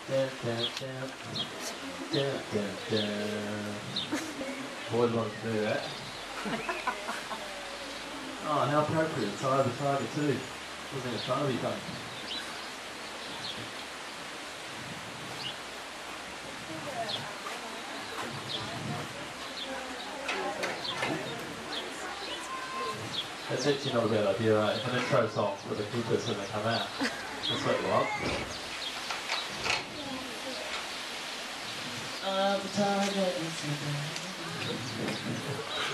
Down, down, down. Down, down, down. Boys want to do that. Oh, how appropriate. It's eye of the tiger too. Wasn't in front of you, though. That's actually not a bad idea, right? An intro song for the keepers when they come out. That's what you want.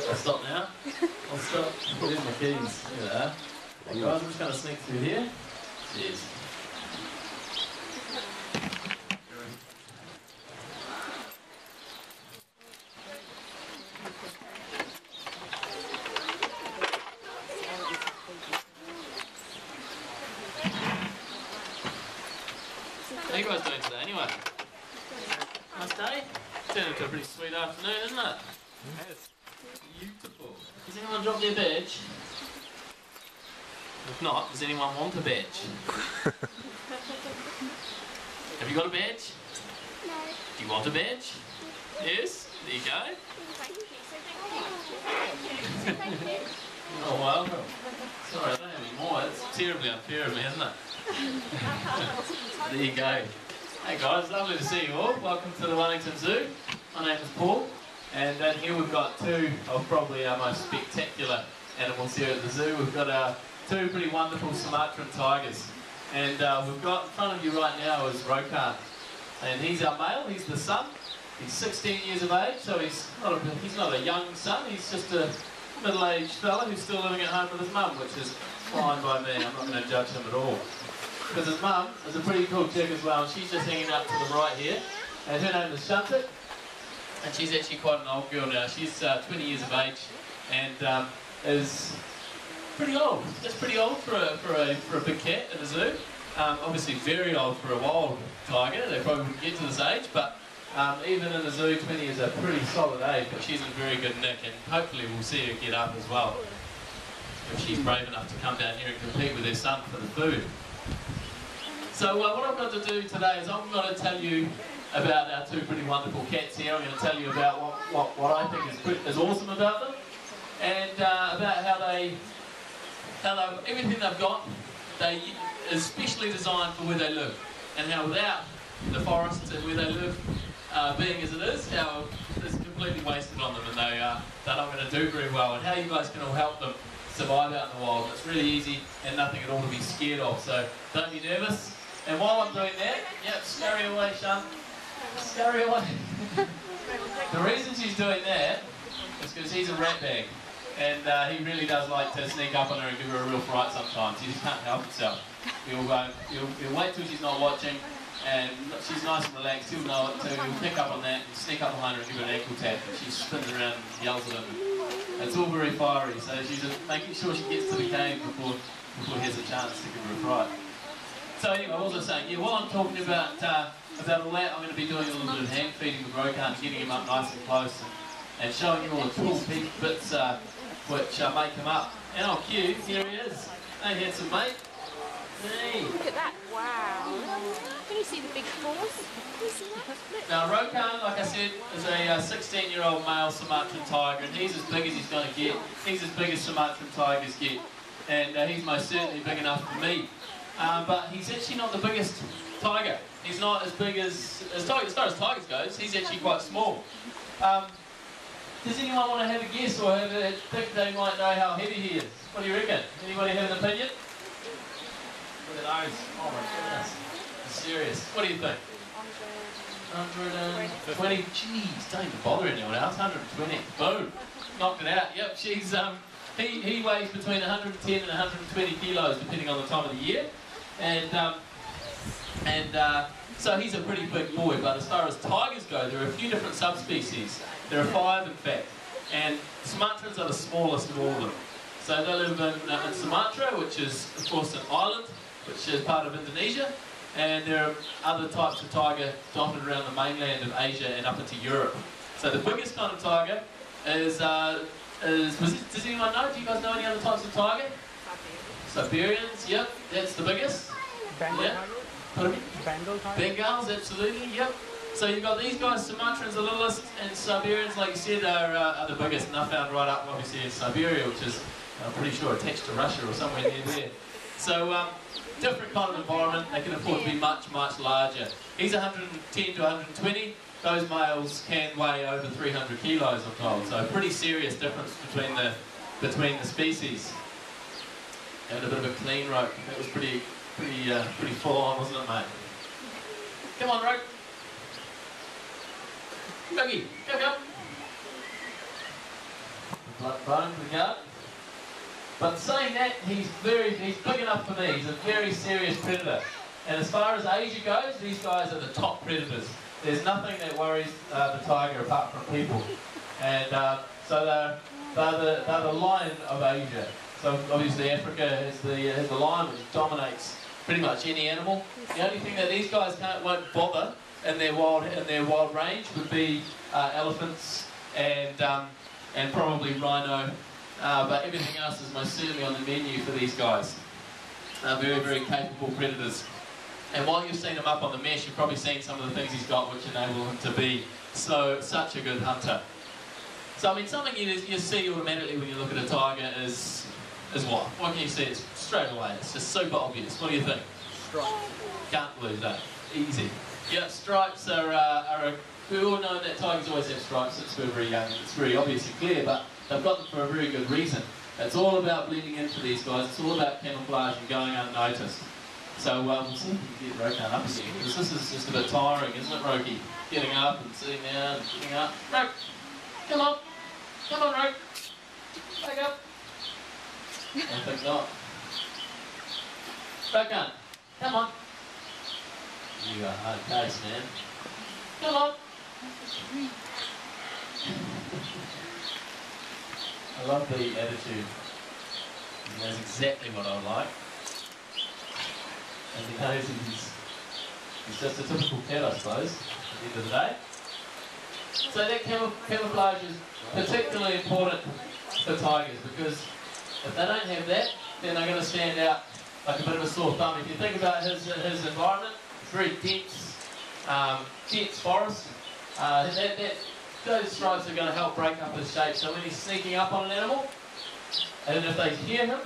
I'll stop now. I'll stop. Put in my keys. Look at that. Hey guys, I'm just going to sneak through here. Cheers. How are you guys doing today anyway? Nice day? Turned into a pretty sweet afternoon, isn't it? Yes. Beautiful. Has anyone dropped their badge? If not, does anyone want a badge? Have you got a badge? No. Do you want a badge? Yes? There you go. Oh well. Sorry, I don't have any more. It's terribly unfair of me, isn't it? There you go. Hey guys, lovely to see you all. Welcome to the Wellington Zoo. My name is Paul, and here we've got two of probably our most spectacular animals here at the zoo. We've got our two pretty wonderful Sumatran tigers, and we've got in front of you right now is Rokan, and he's our male. He's the son. He's 16 years of age, so he's not a young son. He's just a middle-aged fella who's still living at home with his mum, which is fine by me. I'm not going to judge him at all. Because his mum is a pretty cool chick as well, and she's just hanging up to the right here. And her name is Shuntik, and she's actually quite an old girl now. She's 20 years of age, and is pretty old. Just pretty old for a big cat in a zoo. Obviously very old for a wild tiger. They probably wouldn't get to this age, but even in the zoo, 20 is a pretty solid age. But she's in very good nick, and hopefully we'll see her get up as well, if she's brave enough to come down here and compete with her son for the food. So what I've got to do today is I'm going to tell you about our two pretty wonderful cats here. I'm going to tell you about what I think is awesome about them, and about how everything they've got, they is specially designed for where they live, and how without the forests and where they live being as it is, how it's completely wasted on them, and they're not going to do very well, and how you guys can all help them survive out in the wild. It's really easy and nothing at all to be scared of, so don't be nervous. And while I'm doing that, yep, scurry away, Sean. Scurry away. The reason she's doing that is because he's a rat bag, and he really does like to sneak up on her and give her a real fright sometimes. He just can't help himself. He'll wait till she's not watching, and she's nice and relaxed. He'll know it too. He'll pick up on that and sneak up behind her and give her an ankle tap, and she spins around and yells at him. It's all very fiery, so she's just making sure she gets to the cave before he has a chance to give her a fright. So anyway, what was I saying? Yeah, while I'm talking about all that, I'm going to be doing a little bit of hand feeding with Rokan, getting him up nice and close, and showing you all the cool bits which make him up. And on cue, here he is. Hey, handsome mate. Hey. Look at that! Wow. Can you see the big paws? Can you see that? Now Rokan, like I said, is a 16-year-old male Sumatran tiger, and he's as big as he's going to get. He's as big as Sumatran tigers get, and he's most certainly big enough for me. But he's actually not the biggest tiger. He's not as big as far as tigers goes. He's actually quite small. Does anyone want to have a guess or think they might know how heavy he is? What do you reckon? Anybody have an opinion? Look at those. Oh my goodness. I'm serious. What do you think? 120. Jeez, don't even bother anyone else. 120. Boom. Knocked it out. Yep, she's he weighs between 110 and 120 kilos depending on the time of the year. So he's a pretty big boy, but as far as tigers go, there are a few different subspecies. There are 5 in fact, and Sumatrans are the smallest of all of them. So they live in Sumatra, which is of course an island, which is part of Indonesia, and there are other types of tiger dotted around the mainland of Asia and up into Europe. So the biggest kind of tiger is does anyone know? Do you guys know any other types of tiger? Siberians, yep, that's the biggest. Yeah. Pardon me? Bengal tiger? Bengals, absolutely, yep. So you've got these guys, Sumatrans, the littlest, and Siberians, like you said, are the biggest, and they're found right up, obviously, in Siberia, which is, I'm pretty sure, attached to Russia or somewhere near there. So, different kind of environment, they can afford to be much, much larger. He's 110 to 120. Those males can weigh over 300 kilos, I'm told. So, pretty serious difference between the species. And a bit of a clean rope. That was pretty full on, wasn't it, mate? Come on, rope. Buggy, go. Blood bone for the guard. But saying that, he's big enough for me. He's a very serious predator. And as far as Asia goes, these guys are the top predators. There's nothing that worries the tiger apart from people. And so they're the lion of Asia. So obviously Africa has the lion, which dominates pretty much any animal. The only thing that these guys won't bother in their wild range would be elephants and probably rhino. But everything else is most certainly on the menu for these guys. Very, very capable predators. And while you've seen him up on the mesh, you've probably seen some of the things he's got which enable him to be such a good hunter. So I mean, something you see automatically when you look at a tiger is what? What can you see? It's straight away. It's just super obvious. What do you think? Stripes. Can't lose that. Easy. Yeah, stripes are we all know that tigers always have stripes since we're very young. It's very obvious and clear, but they've got them for a very good reason. It's all about blending in for these guys. It's all about camouflage and going unnoticed. So we'll see if we can get Rokan up again, because this is just a bit tiring, isn't it, Roki? Getting up and sitting down and sitting up. Roke, come on, Roke, wake up. I think not. Rokan, come on. You got a hard case, man. Come on. I love the attitude. He knows exactly what I like. And he knows he's just a typical cat, I suppose, at the end of the day. So that camouflage is particularly important for tigers, because if they don't have that, then they're going to stand out like a bit of a sore thumb. If you think about his environment, it's very dense forest. Those stripes are going to help break up his shape. So when he's sneaking up on an animal, and if they hear him,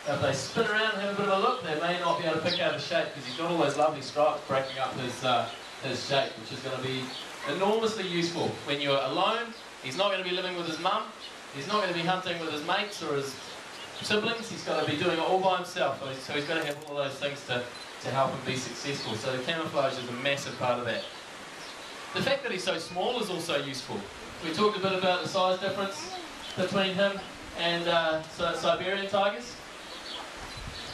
if they spin around and have a bit of a look, they may not be able to pick out his shape, because he's got all those lovely stripes breaking up his shape, which is going to be enormously useful when you're alone. He's not going to be living with his mum. He's not going to be hunting with his mates or his siblings. He's got to be doing it all by himself. So he's got to have all of those things to help him be successful. So the camouflage is a massive part of that. The fact that he's so small is also useful. We talked a bit about the size difference between him and Siberian tigers.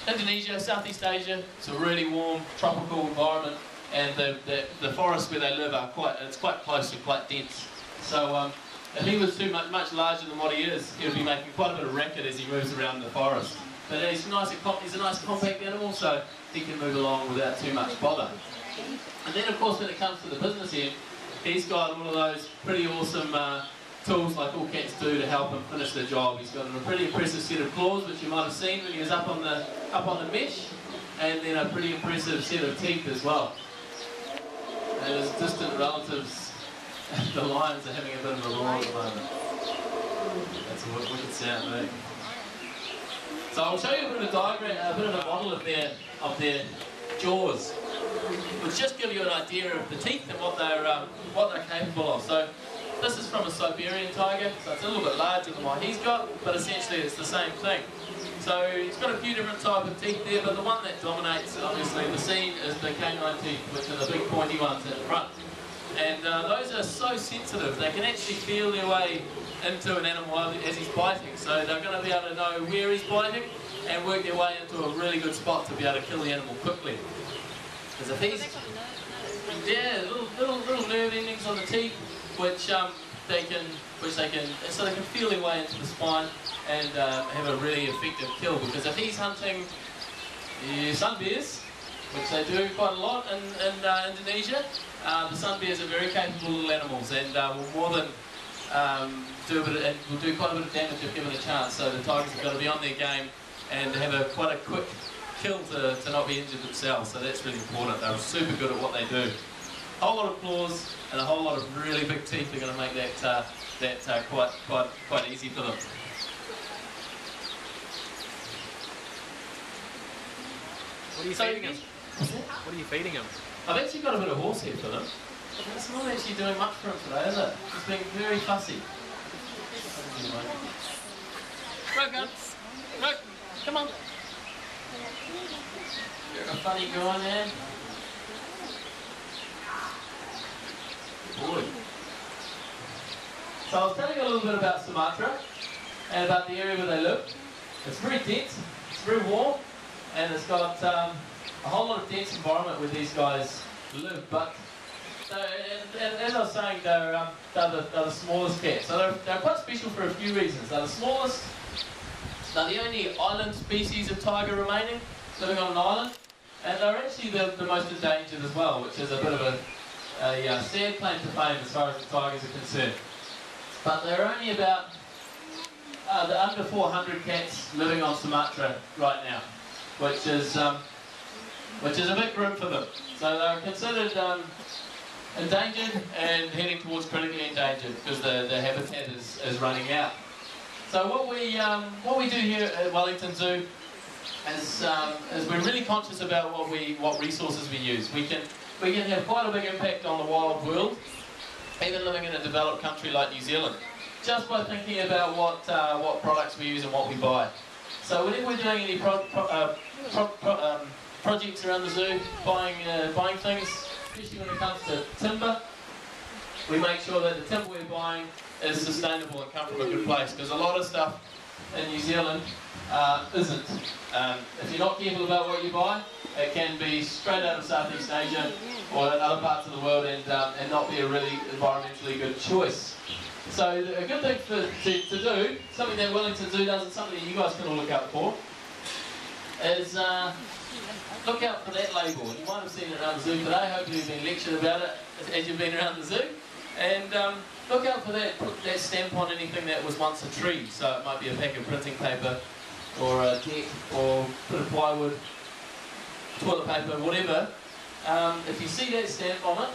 Indonesia, Southeast Asia, it's a really warm, tropical environment, and the forests where they live are quite close and quite dense. So if he was much larger than what he is, he would be making quite a bit of racket as he moves around the forest. But he's a nice compact animal, so he can move along without too much bother. And then of course when it comes to the business end, he's got all of those pretty awesome tools like all cats do to help him finish the job. He's got a pretty impressive set of claws, which you might have seen when he was up on the mesh, and then a pretty impressive set of teeth as well. And his distant relatives, the lions, are having a bit of a roar at the moment. That's a wicked sound, eh? So I'll show you a bit of a diagram, a bit of a model of their jaws, which just give you an idea of the teeth and what they're capable of. So this is from a Siberian tiger, so it's a little bit larger than what he's got, but essentially it's the same thing. So he's got a few different types of teeth there, but the one that dominates, obviously, the scene is the canine teeth, which are the big pointy ones at the front. And those are so sensitive, they can actually feel their way into an animal as he's biting. So they're going to be able to know where he's biting and work their way into a really good spot to be able to kill the animal quickly. Because if he's... Yeah, little nerve endings on the teeth, which they can feel their way into the spine and have a really effective kill. Because if he's hunting sun bears, which they do quite a lot in Indonesia, the sun bears are very capable little animals and will more than will do quite a bit of damage if given a chance. So the tigers have got to be on their game and have quite a quick kill to not be injured themselves, so that's really important. They're super good at what they do. A whole lot of claws and a whole lot of really big teeth are going to make that quite easy for them. What are you feeding him? What are you feeding him? I've actually got a bit of horsehair for them. It's not actually doing much for him today, is it? It's being very fussy. Go, gun. Go. Come on. You're a funny guy, man. Good boy. So I was telling you a little bit about Sumatra and about the area where they live. It's very dense, it's very warm, and it's got a whole lot of dense environment where these guys live. But and as I was saying, they're the smallest cats. So they're quite special for a few reasons. They're the smallest. They're the only island species of tiger remaining, living on an island, and they're actually the most endangered as well, which is a bit of a sad claim to fame as far as the tigers are concerned. But there are only about under 400 cats living on Sumatra right now, which is a bit grim for them. So they're considered endangered and heading towards critically endangered because the habitat is running out. So what we do here at Wellington Zoo is we're really conscious about what resources we use. We can have quite a big impact on the wild world, even living in a developed country like New Zealand, just by thinking about what products we use and what we buy. So whenever we're doing any projects around the zoo, buying things, especially when it comes to timber, we make sure that the timber we're buying is sustainable and come from a good place, because a lot of stuff in New Zealand isn't. If you're not careful about what you buy, it can be straight out of Southeast Asia or other parts of the world and not be a really environmentally good choice. So a good thing to do, something that Wellington Zoo does and something that you guys can all look out for, is look out for that label. You might have seen it around the zoo today. Hopefully you've been lectured about it as you've been around the zoo. And look out for that, put that stamp on anything that was once a tree. So it might be a pack of printing paper or a deck or a bit of plywood, toilet paper, whatever. If you see that stamp on it,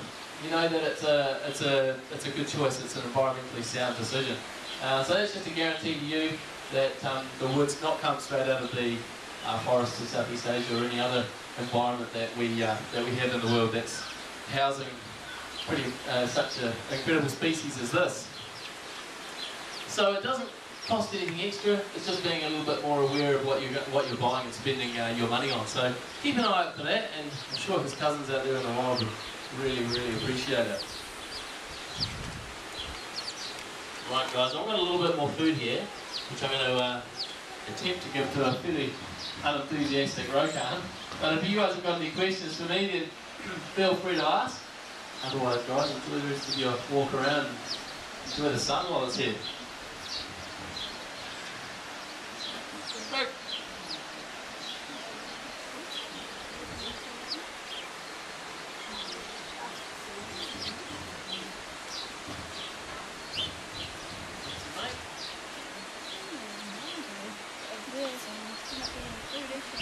you know that it's a good choice. It's an environmentally sound decision. So that's just a guarantee to you that the wood's not come straight out of the forests of Southeast Asia or any other environment that we have in the world that's housing such an incredible species as this. So it doesn't cost anything extra. It's just being a little bit more aware of what you're buying and spending your money on. So keep an eye out for that, and I'm sure his cousins out there in the wild would really, really appreciate it. Right, guys, I've got a little bit more food here, which I'm going to attempt to give to a fairly unenthusiastic Rokan. But if you guys have got any questions for me, then feel free to ask. Otherwise, guys, enjoy the rest of your walk around and enjoy the sun while it's here. Go.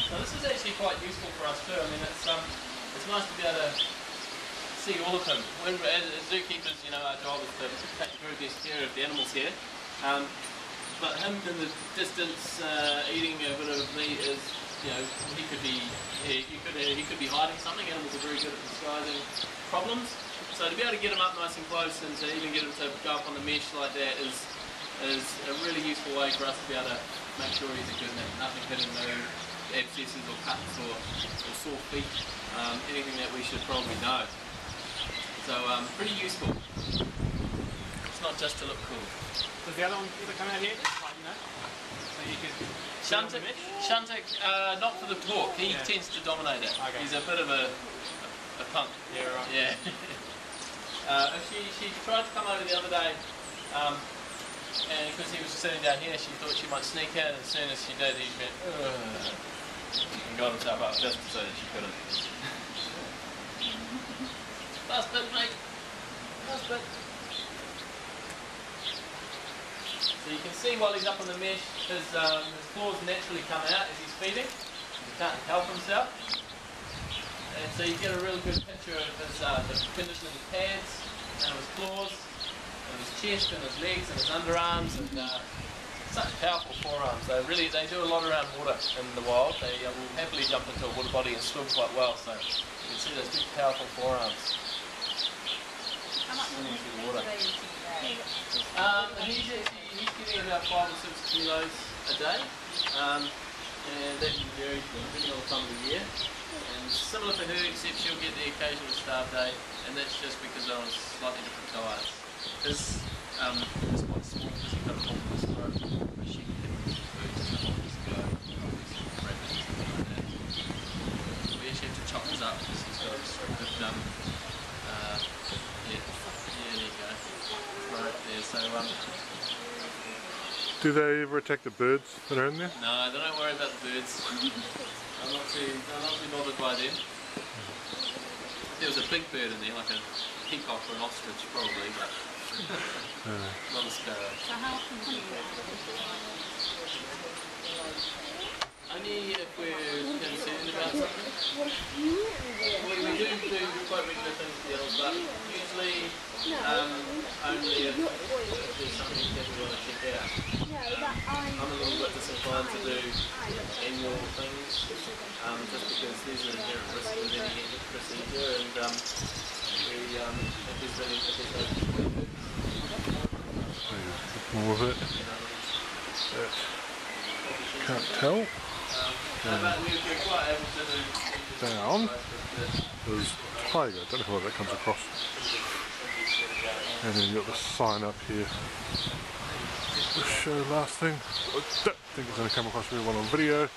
So this is actually quite useful for us too. I mean, it's nice to be able to see all of them. When, as zookeepers, you know, our job is to take very best care of the animals here. But him in the distance eating a bit of meat is, you know, he could be hiding something. Animals are very good at disguising problems. So to be able to get him up nice and close and to even get him to go up on the mesh like that is a really useful way for us to be able to make sure he's a good man. Nothing hidden, no abscesses or cuts or sore feet, anything that we should probably know. So pretty useful. It's not just to look cool. Does the other one ever come out here? Like, you know, so you could Shuntic, not for the talk. He tends to dominate it. Okay. He's a bit of a punk. Yeah, right. Yeah. She tried to come over the other day, and because he was sitting down here, she thought she might sneak in. As soon as she did, he went, ugh, and got himself up just so that she couldn't. Last bit, mate. Last bit. So you can see while he's up on the mesh, his claws naturally come out as he's feeding. He can't help himself. And so you get a really good picture of his the condition of his pads and of his claws, and his chest and his legs and his underarms, and such powerful forearms. They do a lot around water in the wild. They will happily jump into a water body and swim quite well. So you can see those big powerful forearms. How much Swimming through the water. He's getting about 5 or 6 kilos a day, and that can vary depending on the time of the year. And similar to her, except she'll get the occasional starve day, and that's just because they're on slightly different diets. His is quite small because he's got a problem with his throat, but she can get food and stuff on his go, rabbits and stuff like that. We actually have to chop his up because he's got a restricted yeah, there you go. Right there, so Do they ever attack the birds that are in there? no, they don't worry about the birds. I'm not too bothered by them. If there was a big bird in there, like a peacock or an ostrich probably, but not a sparrow. So how often do you Only if we're concerned about something. We do quite regular things together, but usually only if there's something that we want to check out. I'm a little bit disinclined to do annual things, just because there's an inherent risk with any procedure, and if there's no More of it. Can't tell. but we're quite able to do Down. There's tiger. I don't know where that comes across. And then you've got the sign up here. The show last thing. I don't think it's going to come across very well on video.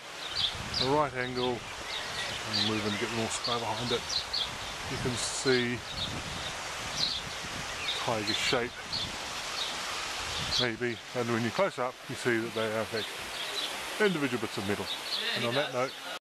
The right angle. And move and get more sky behind it. You can see tiger shape. Maybe. And when you close up, you see that they are like individual bits of metal. And on that note,